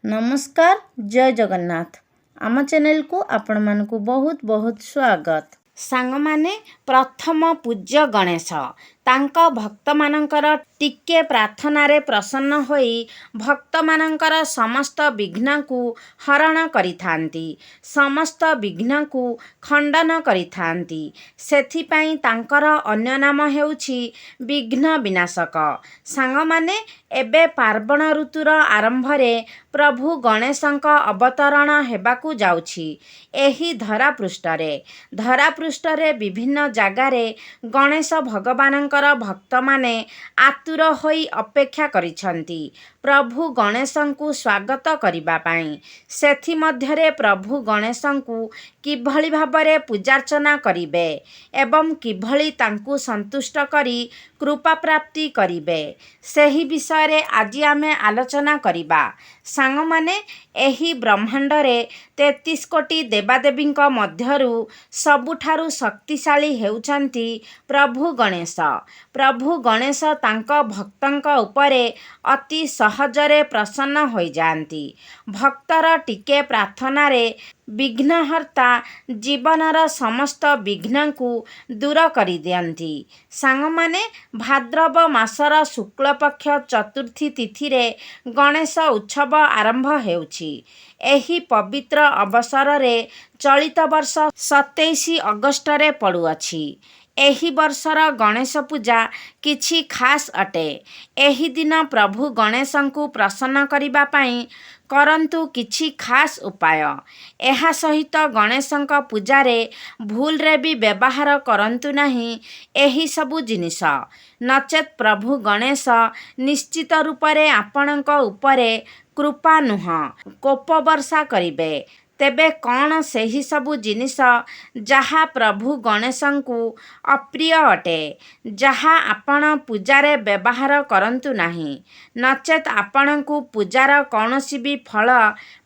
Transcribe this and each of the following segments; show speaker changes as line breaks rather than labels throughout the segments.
नमस्कार जय जगन्नाथ आम चैनल को आपण मानकु बहुत बहुत स्वागत। सांग माने प्रथम पूज्य गणेश तांक भक्त मानकर टिके प्रार्थना प्रसन्न होई भक्त मानकर समस्त विघ्न को हरण करिथांती, समस्त विघ्न को खंडन करिथांती। सेथिपाई तांकर अन्य नाम हेउछि विघ्न विनाशक। सांग माने एबे पार्वण ऋतुर आरंभरे प्रभु गणेशंक अवतरण हेबाकू जाउछि। एही धरा पृष्ठरे विभिन्न जगारे गणेश भगवानंकर भक्त माने आतुर होई अपेक्षा करिछंती प्रभु गणेशंकु स्वागत करिबा पाई। सेथि मध्यरे प्रभु गणेशंकु किभଳି भाबरे पूजार्चना करिबे एवं किभଳି तांकु संतुष्ट करी कृपा प्राप्ति करिबे सेही विषय आज आमे आलोचना करिबा। सांग माने एही ब्रह्मांडरे 33 कोटी देवादेवींक मध्यरु सबुठारु शक्तिशाली हेउचंती प्रभु गणेश। प्रभु गणेश तांक भक्तंक उपरे अति सहजरे प्रसन्न होई जांती। भक्तर टिके प्रार्थना रे विघ्नहर्ता जीवनर समस्त विघ्न को दूर करि दियंती। सांग माने भाद्रव मासर शुक्ल पक्ष चतुर्थी तिथि रे गणेश उत्सव आरंभ हेउछि। एही पवित्र अवसर रे चलित वर्ष 27 अगस्त रे पड़ुअछि। एही वर्षर गणेश पूजा किछि खास अटे। एही दिन प्रभु गणेशंकु प्रसन्न करिबा पाई करंतु किछि खास उपाय। एहा सहित गणेशंक पूजारे भूल रे भी व्यवहार करंतु नहीं एही सबु जिनिस, नचेत प्रभु गणेश निश्चित रूपरे आपणक उपरे कृपा नुह कोप वर्षा करिबे। तेबे कौन सेही सबु जिनिस जहा प्रभु गणेशंकु अप्रिय अटे, जहा आपण पूजारे व्यवहार करंतु नहीं, नचेत आपणकु पूजार कौनसी भी फल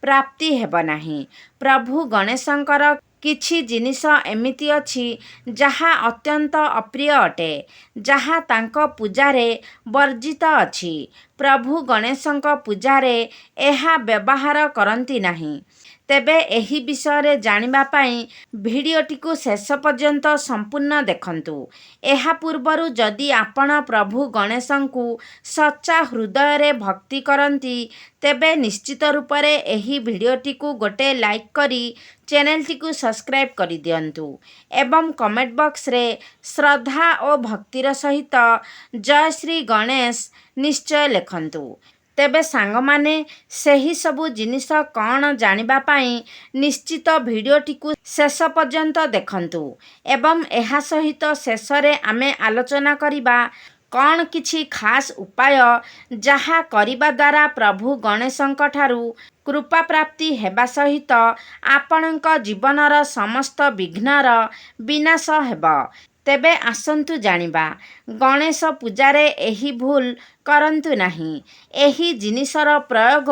प्राप्ति हेब नहीं। प्रभु गणेशंकर किछि जिनिस एमिति अछि जहा अत्यंत अप्रिय अटे, जहा तांक पूजारे वर्जित अछि। प्रभु गणेशंक पूजारे एहा व्यवहार करंती नहीं। तेबे एही विषय जानिबा पाई भिडियोटी को शेष पर्यंत संपूर्ण देखंतु। एहा पूर्वरु जदि आपण प्रभु गणेशंकु सच्चा हृदय रे भक्ति करंती तेबे निश्चित रूपरे एही भिडियोटी को गोटे लाइक करी चैनलटी को सब्सक्राइब करि दियंतु एवं कमेंट बॉक्स रे श्रद्धा और भक्तिर सहित जय श्री गणेश निश्चय लिखंतु। तेबे सांग माने सेही सबु जिनिस कौन जानिबा पाई निश्चित भिडियोटी को शेष पर्यंत देखंतु एवं एहा सहित शेषरे आमे आलोचना करिबा कौन किछि खास उपाय जहा करिबा द्वारा प्रभु गणेशंक ठारू कृपा प्राप्ति हेबा सहित आपणक जीवनर समस्त विघ्नर विनाश हेब। तेबे आसंतु जानिबा गणेश पूजारे एही भूल करंतु नहीं, एही जिनिसर प्रयोग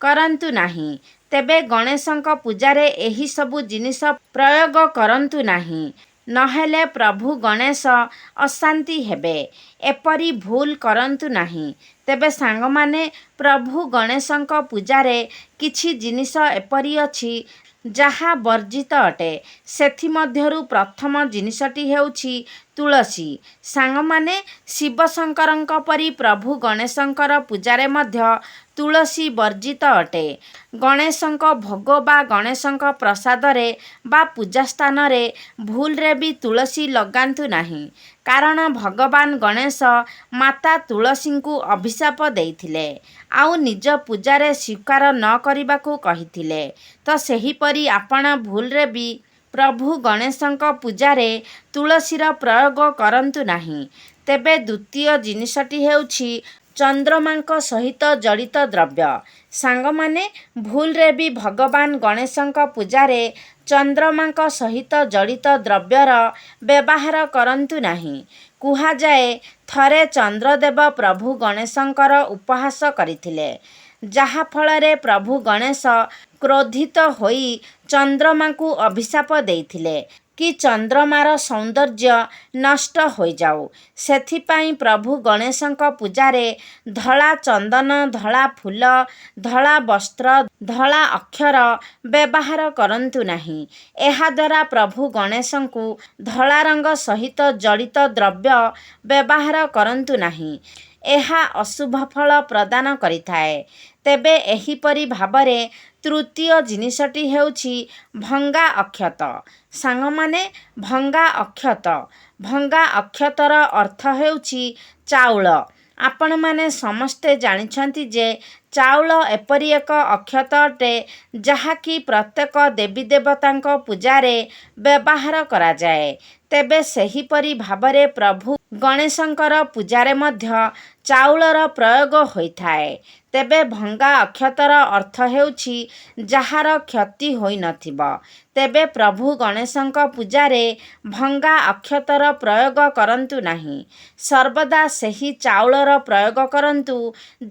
करंतु नहीं। तेबे गणेशंक पूजारे एही सबु जिनिस प्रयोग करंतु नहीं, नहेले प्रभु गणेश अशांति हेबे। एपरी भूल करंतु नहीं। तेबे सांग माने प्रभु गणेशंक पूजारे किछि जिनिस एपरी अछि जहा वर्जित अटे। सेथि मध्यरु प्रथम जिनिसटी हेउछि तुलसी। सांग माने शिव शंकरंक परी प्रभु गणेशंकर पूजारे मध्य तुलसी वर्जित अटे। गणेशंक भोग बा गणेशंक प्रसाद रे बा पूजा स्थान रे भूल रे भी तुलसी लगांतु नहीं, कारण भगवान गणेश माता तुलसी को अभिशाप देइथिले आउ निज पूजारे स्वीकार न करिबाकू कहिथिले। तो सेही परी आपण भूल रे भी प्रभु गणेशंक पूजारे तुलसीर प्रयोग करंतु नहीं। तेबे द्वितीय जिनिसटी हेउछि चंद्रमांक सहित जड़ित द्रव्य। सांग माने भूल रे भी भगवान गणेशंक पूजारे चंद्रमांक सहित जड़ित द्रव्यर व्यवहार करंतु नहीं। कुहा जाए थरे चंद्रदेव प्रभु गणेशंकर उपहास करिथिले, जहा फलरे प्रभु गणेश क्रोधित होई चंद्रमा को अभिशाप देइथिले। କି ଚନ୍ଦ୍ରମାର ସୌନ୍ଦର୍ଯ୍ୟ ନଷ୍ଟ ହୋଇଯାଉ। ସେଥିପାଇଁ ପ୍ରଭୁ ଗଣେଶଙ୍କ ପୂଜାରେ ଧଳା ଚନ୍ଦନ, ଧଳା ଫୁଲ, ଧଳା ବସ୍ତ୍ର, ଧଳା ଅକ୍ଷର ବ୍ୟବହାର କରନ୍ତୁ ନାହିଁ। ଏହାଦ୍ୱାରା ପ୍ରଭୁ ଗଣେଶଙ୍କୁ ଧଳା ରଙ୍ଗ ସହିତ ଜଡ଼ିତ ଦ୍ରବ୍ୟ ବ୍ୟବହାର କରନ୍ତୁ ନାହିଁ। ଏହା ଅଶୁଭ ଫଳ ପ୍ରଦାନ କରିଥାଏ। ତେବେ ଏହିପରି ଭାବରେ ତୃତୀୟ ଜିନିଷଟି ହେଉଛି ଭଙ୍ଗା ଅକ୍ଷତ। ସାଙ୍ଗମାନେ, ଭଙ୍ଗା ଅକ୍ଷତ। ଭଙ୍ଗା ଅକ୍ଷତର ଅର୍ଥ ହେଉଛି ଚାଉଳ। ଆପଣମାନେ ସମସ୍ତେ ଜାଣିଛନ୍ତି ଯେ ଚାଉଳ ଏପରି ଏକ ଅକ୍ଷତ ଅଟେ ଯାହାକି ପ୍ରତ୍ୟେକ ଦେବୀ ଦେବତାଙ୍କ ପୂଜାରେ ବ୍ୟବହାର କରାଯାଏ। ତେବେ ସେହିପରି ଭାବରେ ପ୍ରଭୁ ଗଣେଶଙ୍କର ପୂଜାରେ ମଧ୍ୟ ଚାଉଳର ପ୍ରୟୋଗ ହୋଇଥାଏ। ତେବେ ଭଙ୍ଗା ଅକ୍ଷତର ଅର୍ଥ ହେଉଛି ଯାହାର କ୍ଷତି ହୋଇନଥିବ। ତେବେ ପ୍ରଭୁ ଗଣେଶଙ୍କ ପୂଜାରେ ଭଙ୍ଗା ଅକ୍ଷତର ପ୍ରୟୋଗ କରନ୍ତୁ ନାହିଁ। ସର୍ବଦା ସେହି ଚାଉଳର ପ୍ରୟୋଗ କରନ୍ତୁ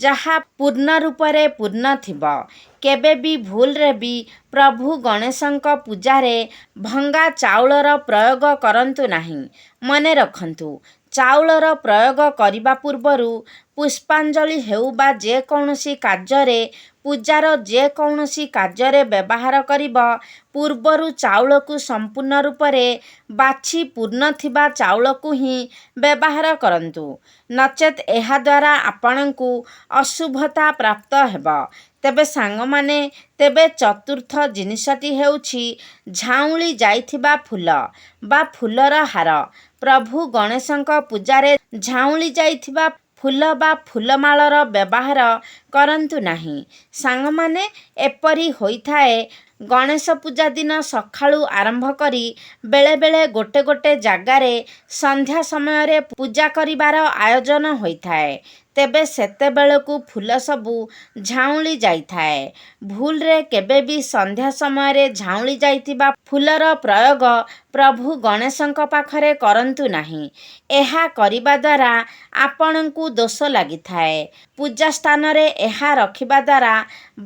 ଯାହା ପୂର୍ଣ୍ଣ ରୂପରେ ପୂର୍ଣ୍ଣ ଥିବ। କେବେ ବି ଭୁଲରେ ବି ପ୍ରଭୁ ଗଣେଶଙ୍କ ପୂଜାରେ ଭଙ୍ଗା ଚାଉଳର ପ୍ରୟୋଗ କରନ୍ତୁ ନାହିଁ। ମନେ ରଖନ୍ତୁ, ଚାଉଳର ପ୍ରୟୋଗ କରିବା ପୂର୍ବରୁ ପୁଷ୍ପାଞ୍ଜଳି ହେଉ ବା ଯେକୌଣସି କାର୍ଯ୍ୟରେ, ପୂଜାର ଯେକୌଣସି କାର୍ଯ୍ୟରେ ବ୍ୟବହାର କରିବା ପୂର୍ବରୁ ଚାଉଳକୁ ସମ୍ପୂର୍ଣ୍ଣ ରୂପରେ ବାଛି ପୂର୍ଣ୍ଣ ଥିବା ଚାଉଳକୁ ହିଁ ବ୍ୟବହାର କରନ୍ତୁ। ନଚେତ୍ ଏହାଦ୍ୱାରା ଆପଣଙ୍କୁ ଅଶୁଭତା ପ୍ରାପ୍ତ ହେବ। ତେବେ ସାଙ୍ଗମାନେ, ତେବେ ଚତୁର୍ଥ ଜିନିଷଟି ହେଉଛି ଝାଉଁଳି ଯାଇଥିବା ଫୁଲ ବା ଫୁଲର ହାର। ପ୍ରଭୁ ଗଣେଶଙ୍କ ପୂଜାରେ ଝାଉଁଳି ଯାଇଥିବା ଫୁଲ ବା ଫୁଲମାଳର ବ୍ୟବହାର କରନ୍ତୁ ନାହିଁ। ସାଙ୍ଗମାନେ, ଏପରି ହୋଇଥାଏ, ଗଣେଶ ପୂଜା ଦିନ ସକାଳୁ ଆରମ୍ଭ କରି ବେଳେବେଳେ ଗୋଟେ ଗୋଟେ ଜାଗାରେ ସନ୍ଧ୍ୟା ସମୟରେ ପୂଜା କରିବାର ଆୟୋଜନ ହୋଇଥାଏ। ତେବେ ସେତେବେଳକୁ ଫୁଲ ସବୁ ଝାଉଁଳି ଯାଇଥାଏ। ଭୁଲରେ କେବେ ବି ସନ୍ଧ୍ୟା ସମୟରେ ଝାଉଁଳି ଯାଇଥିବା ଫୁଲର ପ୍ରୟୋଗ ପ୍ରଭୁ ଗଣେଶଙ୍କ ପାଖରେ କରନ୍ତୁ ନାହିଁ। ଏହା କରିବା ଦ୍ୱାରା ଆପଣଙ୍କୁ ଦୋଷ ଲାଗିଥାଏ। ପୂଜା ସ୍ଥାନରେ ଏହା ରଖିବା ଦ୍ୱାରା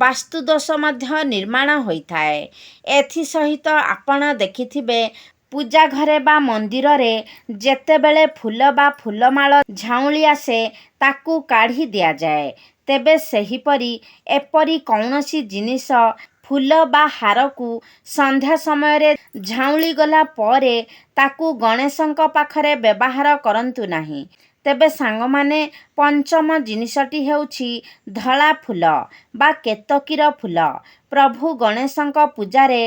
ବାସ୍ତୁ ଦୋଷ ମଧ୍ୟ ନିର୍ମାଣ ହୋଇଥାଏ। ଏଥିସହିତ ଆପଣ ଦେଖିଥିବେ, ପୂଜା ଘରେ ବା ମନ୍ଦିରରେ ଯେତେବେଳେ ଫୁଲ ବା ଫୁଲମାଳ ଝାଉଁଳି ଆସେ ତାକୁ କାଢ଼ି ଦିଆଯାଏ। ତେବେ ସେହିପରି ଏପରି କୌଣସି ଜିନିଷ, ଫୁଲ ବା ହାରକୁ ସନ୍ଧ୍ୟା ସମୟରେ ଝାଉଁଳି ଗଲା ପରେ ତାକୁ ଗଣେଶଙ୍କ ପାଖରେ ବ୍ୟବହାର କରନ୍ତୁ ନାହିଁ। ତେବେ ସାଙ୍ଗମାନେ, ପଞ୍ଚମ ଜିନିଷଟି ହେଉଛି ଧଳା ଫୁଲ ବା କେତକୀର ଫୁଲ। ପ୍ରଭୁ ଗଣେଶଙ୍କ ପୂଜାରେ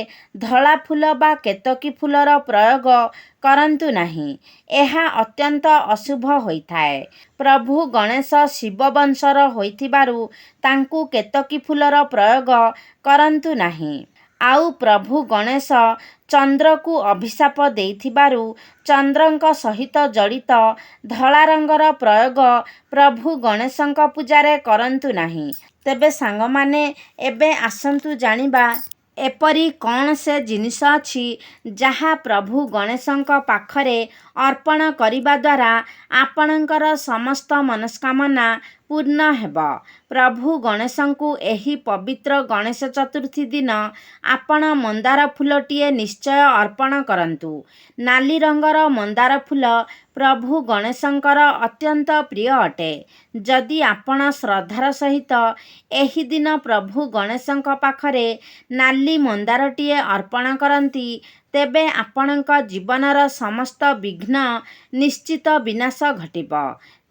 ଧଳା ଫୁଲ ବା କେତକୀ ଫୁଲର ପ୍ରୟୋଗ କରନ୍ତୁ ନାହିଁ। ଏହା ଅତ୍ୟନ୍ତ ଅଶୁଭ ହୋଇଥାଏ। ପ୍ରଭୁ ଗଣେଶ ଶିବ ବଂଶର ହୋଇଥିବାରୁ ତାଙ୍କୁ କେତକୀ ଫୁଲର ପ୍ରୟୋଗ କରନ୍ତୁ ନାହିଁ। ଆଉ ପ୍ରଭୁ ଗଣେଶ ଚନ୍ଦ୍ରକୁ ଅଭିଶାପ ଦେଇଥିବାରୁ ଚନ୍ଦ୍ରଙ୍କ ସହିତ ଜଡ଼ିତ ଧଳା ରଙ୍ଗର ପ୍ରୟୋଗ ପ୍ରଭୁ ଗଣେଶଙ୍କ ପୂଜାରେ କରନ୍ତୁ ନାହିଁ। ତେବେ ସାଙ୍ଗମାନେ, ଏବେ ଆସନ୍ତୁ ଜାଣିବା ଏପରି କ'ଣ ସେ ଜିନିଷ ଅଛି ଯାହା ପ୍ରଭୁ ଗଣେଶଙ୍କ ପାଖରେ ଅର୍ପଣ କରିବା ଦ୍ୱାରା ଆପଣଙ୍କର ସମସ୍ତ ମନସ୍କାମନା ପୂର୍ଣ୍ଣ ହେବ। ପ୍ରଭୁ ଗଣେଶଙ୍କୁ ଏହି ପବିତ୍ର ଗଣେଶ ଚତୁର୍ଥୀ ଦିନ ଆପଣ ମନ୍ଦାର ଫୁଲଟିଏ ନିଶ୍ଚୟ ଅର୍ପଣ କରନ୍ତୁ। ନାଲି ରଙ୍ଗର ମନ୍ଦାର ଫୁଲ ପ୍ରଭୁ ଗଣେଶଙ୍କର ଅତ୍ୟନ୍ତ ପ୍ରିୟ ଅଟେ। ଯଦି ଆପଣ ଶ୍ରଦ୍ଧାର ସହିତ ଏହି ଦିନ ପ୍ରଭୁ ଗଣେଶଙ୍କ ପାଖରେ ନାଲି ମନ୍ଦାରଟିଏ ଅର୍ପଣ କରନ୍ତି, ତେବେ ଆପଣଙ୍କ ଜୀବନର ସମସ୍ତ ବିଘ୍ନ ନିଶ୍ଚିତ ବିନାଶ ଘଟିବ।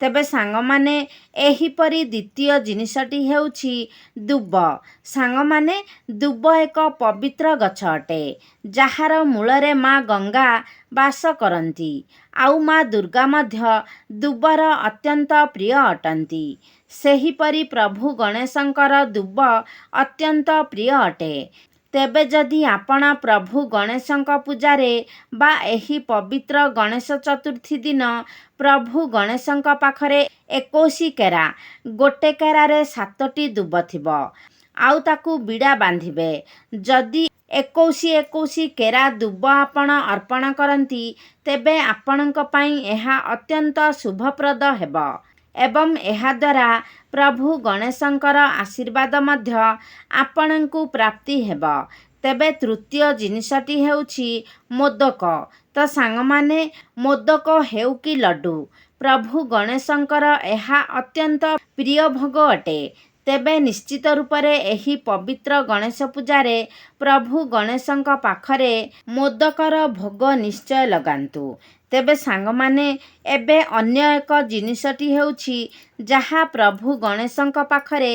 ତେବେ ସାଙ୍ଗମାନେ, ଏହିପରି ଦ୍ୱିତୀୟ ଜିନିଷଟି ହେଉଛି ଦୁବ। ସାଙ୍ଗମାନେ, ଦୁବ ଏକ ପବିତ୍ର ଗଛ ଅଟେ ଯାହାର ମୂଳରେ ମା ଗଙ୍ଗା ବାସ କରନ୍ତି। ଆଉ ମା ଦୁର୍ଗା ମଧ୍ୟ ଦୁବର ଅତ୍ୟନ୍ତ ପ୍ରିୟ ଅଟନ୍ତି। ସେହିପରି ପ୍ରଭୁ ଗଣେଶଙ୍କର ଦୁବ ଅତ୍ୟନ୍ତ ପ୍ରିୟ ଅଟେ। ତେବେ ଯଦି ଆପଣ ପ୍ରଭୁ ଗଣେଶଙ୍କ ପୂଜାରେ ବା ଏହି ପବିତ୍ର ଗଣେଶ ଚତୁର୍ଥୀ ଦିନ ପ୍ରଭୁ ଗଣେଶଙ୍କ ପାଖରେ 21 କେରା, ଗୋଟେ କେରାରେ 7ଟି ଦୁବ ଥିବ, ଆଉ ତାକୁ ବିଡ଼ା ବାନ୍ଧିବେ। ଯଦି 21 କେରା ଦୁବ ଆପଣ ଅର୍ପଣ କରନ୍ତି, ତେବେ ଆପଣଙ୍କ ପାଇଁ ଏହା ଅତ୍ୟନ୍ତ ଶୁଭପ୍ରଦ ହେବ ଏବଂ ଏହାଦ୍ୱାରା ପ୍ରଭୁ ଗଣେଶଙ୍କର ଆଶୀର୍ବାଦ ମଧ୍ୟ ଆପଣଙ୍କୁ ପ୍ରାପ୍ତି ହେବ। ତେବେ ତୃତୀୟ ଜିନିଷଟି ହେଉଛି ମୋଦକ। ତ ସାଙ୍ଗମାନେ, ମୋଦକ ହେଉ କି ଲଡ଼ୁ, ପ୍ରଭୁ ଗଣେଶଙ୍କର ଏହା ଅତ୍ୟନ୍ତ ପ୍ରିୟ ଭୋଗ ଅଟେ। ତେବେ ନିଶ୍ଚିତ ରୂପରେ ଏହି ପବିତ୍ର ଗଣେଶ ପୂଜାରେ ପ୍ରଭୁ ଗଣେଶଙ୍କ ପାଖରେ ମୋଦକର ଭୋଗ ନିଶ୍ଚୟ ଲଗାନ୍ତୁ। ତେବେ ସାଙ୍ଗମାନେ, ଏବେ ଅନ୍ୟ ଏକ ଜିନିଷଟି ହେଉଛି ଯାହା ପ୍ରଭୁ ଗଣେଶଙ୍କ ପାଖରେ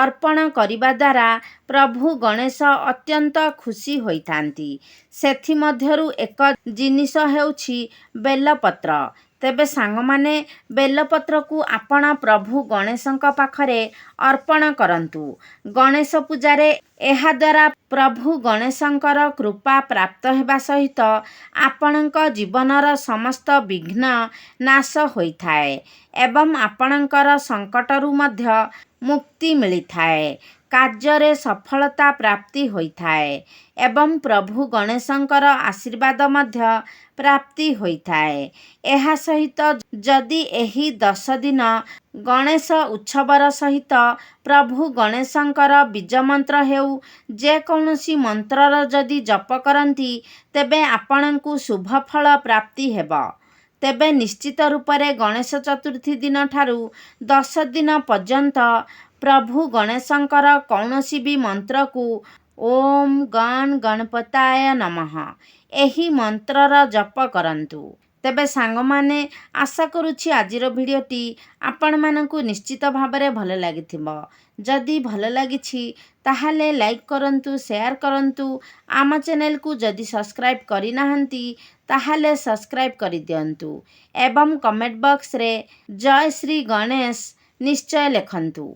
ଅର୍ପଣ କରିବା ଦ୍ୱାରା ପ୍ରଭୁ ଗଣେଶ ଅତ୍ୟନ୍ତ ଖୁସି ହୋଇଥାନ୍ତି। ସେଥିମଧ୍ୟରୁ ଏକ ଜିନିଷ ହେଉଛି ବେଲପତ୍ର। ତେବେ ସାଙ୍ଗମାନେ, ବେଲପତ୍ରକୁ ଆପଣ ପ୍ରଭୁ ଗଣେଶଙ୍କ ପାଖରେ ଅର୍ପଣ କରନ୍ତୁ। ଗଣେଶ ପୂଜାରେ ଏହାଦ୍ୱାରା ପ୍ରଭୁ ଗଣେଶଙ୍କର କୃପା ପ୍ରାପ୍ତ ହେବା ସହିତ ଆପଣଙ୍କ ଜୀବନର ସମସ୍ତ ବିଘ୍ନ ନାଶ ହୋଇଥାଏ ଏବଂ ଆପଣଙ୍କର ସଙ୍କଟରୁ ମଧ୍ୟ ମୁକ୍ତି ମିଳିଥାଏ। କାର୍ଯ୍ୟରେ ସଫଳତା ପ୍ରାପ୍ତି ହୋଇଥାଏ ଏବଂ ପ୍ରଭୁ ଗଣେଶଙ୍କର ଆଶୀର୍ବାଦ ମଧ୍ୟ ପ୍ରାପ୍ତି ହୋଇଥାଏ। ଏହା ସହିତ ଯଦି ଏହି 10 ଦିନ ଗଣେଶ ଉତ୍ସବର ସହିତ ପ୍ରଭୁ ଗଣେଶଙ୍କର ବୀଜମନ୍ତ୍ର ହେଉ ଯେକୌଣସି ମନ୍ତ୍ରର ଯଦି ଜପ କରନ୍ତି, ତେବେ ଆପଣଙ୍କୁ ଶୁଭଫଳ ପ୍ରାପ୍ତି ହେବ। ତେବେ ନିଶ୍ଚିତ ରୂପରେ ଗଣେଶ ଚତୁର୍ଥୀ ଦିନଠାରୁ 10 ଦିନ ପର୍ଯ୍ୟନ୍ତ ପ୍ରଭୁ ଗଣେଶଙ୍କର କୌଣସି ବି ମନ୍ତ୍ରକୁ ଓମ୍ ଗଣ ଗଣପତାୟ ନମଃ ଏହି ମନ୍ତ୍ରର ଜପ କରନ୍ତୁ। ତେବେ ସାଙ୍ଗମାନେ, ଆଶା କରୁଛି ଆଜିର ଭିଡ଼ିଓଟି ଆପଣମାନଙ୍କୁ ନିଶ୍ଚିତ ଭାବରେ ଭଲ ଲାଗିଥିବ। ଯଦି ଭଲ ଲାଗିଛି ତାହେଲେ ଲାଇକ୍ କରନ୍ତୁ, ସେୟାର କରନ୍ତୁ। ଆମ ଚ୍ୟାନେଲକୁ ଯଦି ସବସ୍କ୍ରାଇବ୍ କରିନାହାନ୍ତି ତାହେଲେ ସବସ୍କ୍ରାଇବ୍ କରିଦିଅନ୍ତୁ ଏବଂ କମେଣ୍ଟ ବକ୍ସରେ ଜୟ ଶ୍ରୀ ଗଣେଶ ନିଶ୍ଚୟ ଲେଖନ୍ତୁ।